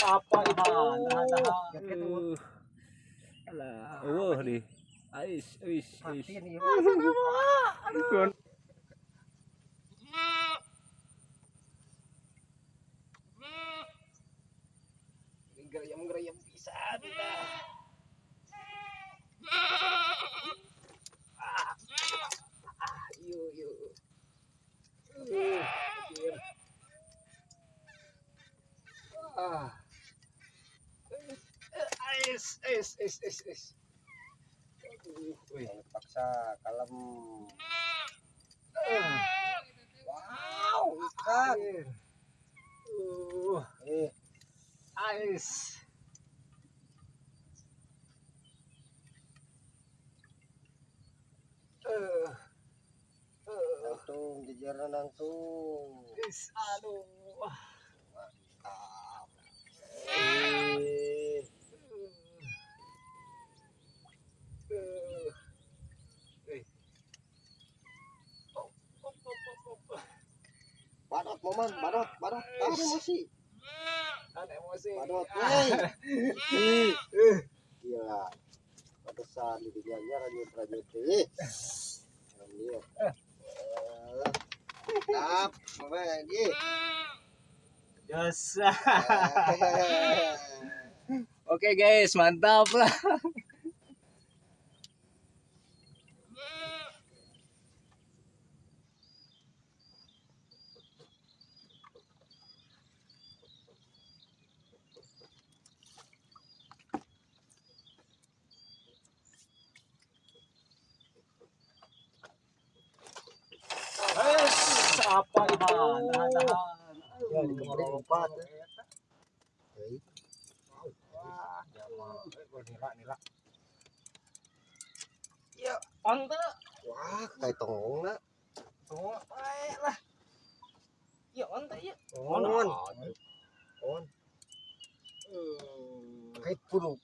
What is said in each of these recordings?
apa itu? Alah, di. Ais. Aduh. Gerayam bisa dah. Yuk. Ais. Paksa kalem. Wow, ikan. Ais. Nangtung, jajaran nangtung. Aduh. Mantap. Badot momen, badot. Tahan emosi. Badot, gila. Badosan di dunia ranyut. Lihat. Mantap, momen dia. Yes. Oke guys, mantap lah. Apa itu? Ya, di kemarin 4. Nila. Ya, onte. Wah, kayak tongong nak. Oh, lah. Ya, onte ya. On. Kayak puluk.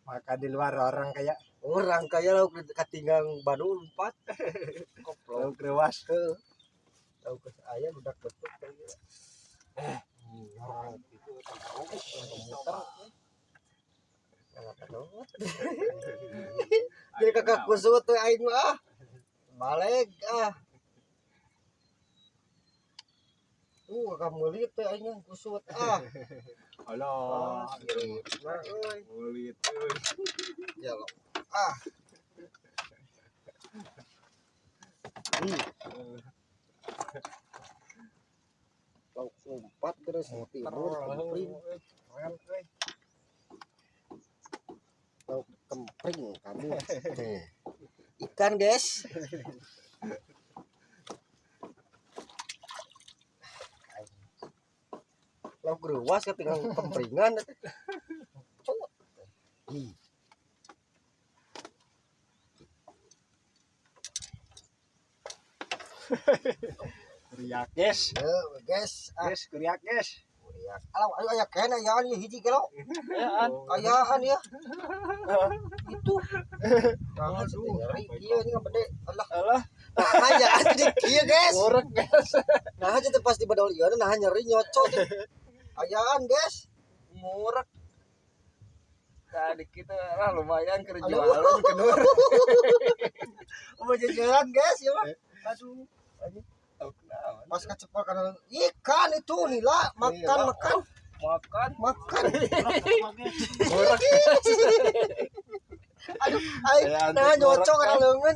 Maka di luar orang kayak Lauk ketinggang badul 4. lauk rewas. Lauk ke ayam udah betul kayak gitu. Jadi kakak kusut tuh aing mah. Balik kakak meulit teh aing kusut Alah, Meulit. Ya lo. Lauk 4 terus timur kempring. Lauk kempring kamu. Ikan, guys. Lauk rewas ketinggalan kempringan. Kuriak, guys. Guys, Kuriak, guys. kuriak. Ayo kena ya hiji kilo. Ayaan. Ayaan ya. Itu. Iya ini gede. Alah. Nah aja adik iya guys. Ngorek, guys. Nah aja tuh pas di badal ieu nah nyeri nyocot. Ayaan guys. Ngorek. Tadi kita lah lumayan kerjualan kedua. Mau jajan guys ya mah. Aduh. Pas kecepol karena ikan itu nila makan. Ngorek. Aduh, nah nyocok karena leungeun.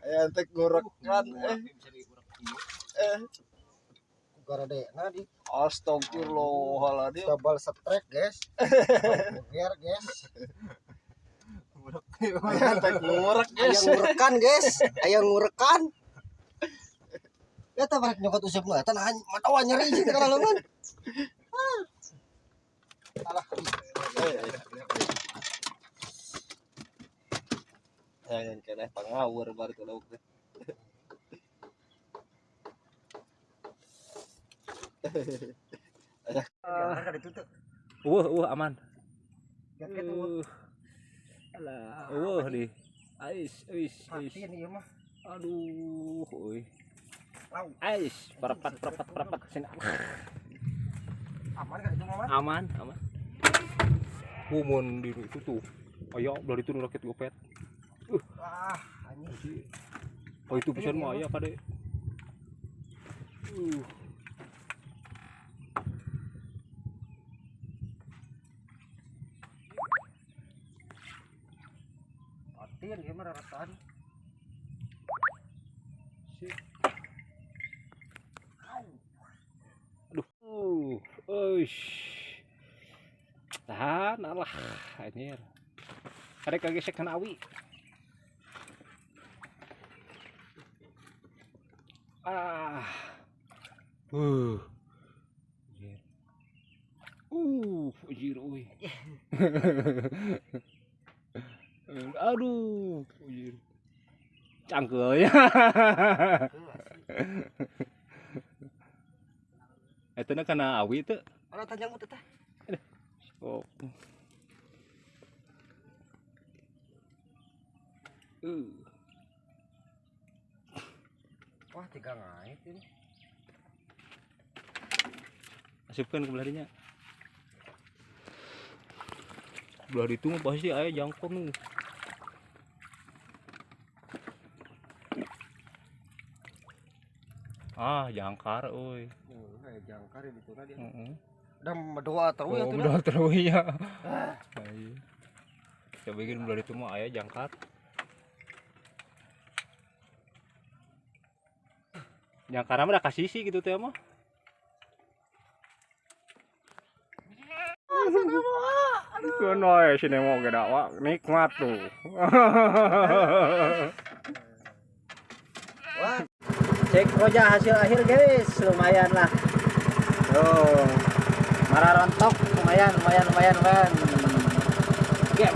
Aya teh ngorek kan. Garade nah di Astagfirullahaladzim. double strike guys. Biar guys. Aya teh ngorek, guys. Ayang ngurekan. Ya teh barek nyokot usap mah teh nah matawa nyeri sih kana leungeun. Alah. Jangan kena pangawur baru tuh lauk teh. Aman. Alah, di. Ais. Aduh, ais, perapat sini. Aman kan itu Mamat? Aman, aman. Mun di itu tuh. Ayo dari itu nu raket gopet. Anjing. Oh itu pisan mah aya kade. Atin ieu mah raratan. Aduh. Eush. Tahan alah anjir. Kade kagesek kana awi. Ah. Anjir euy. Aduh, anjir. Cangkeul ya. Eta na kana awi teu. Ana tanjang teh. Oh. Wah, tiga ngait ini. Asupkeun ke beladinya. Belah itu mah pasti aya jangkong nu. Ah, jangkar euy. Jangkar di tuna dia. Heeh. Udah berdoa terus ya Oh, tuh. udah terus ya. Ayo. Coba bikin belah itu mah aya jangkar. Jangkar mah udah kasih sih gitu teh mah. Kono sini mau geda wa nikmat tuh. Wah. Cek roja hasil akhir guys, lumayan lah. Tuh. Mararontok lumayan. Oke,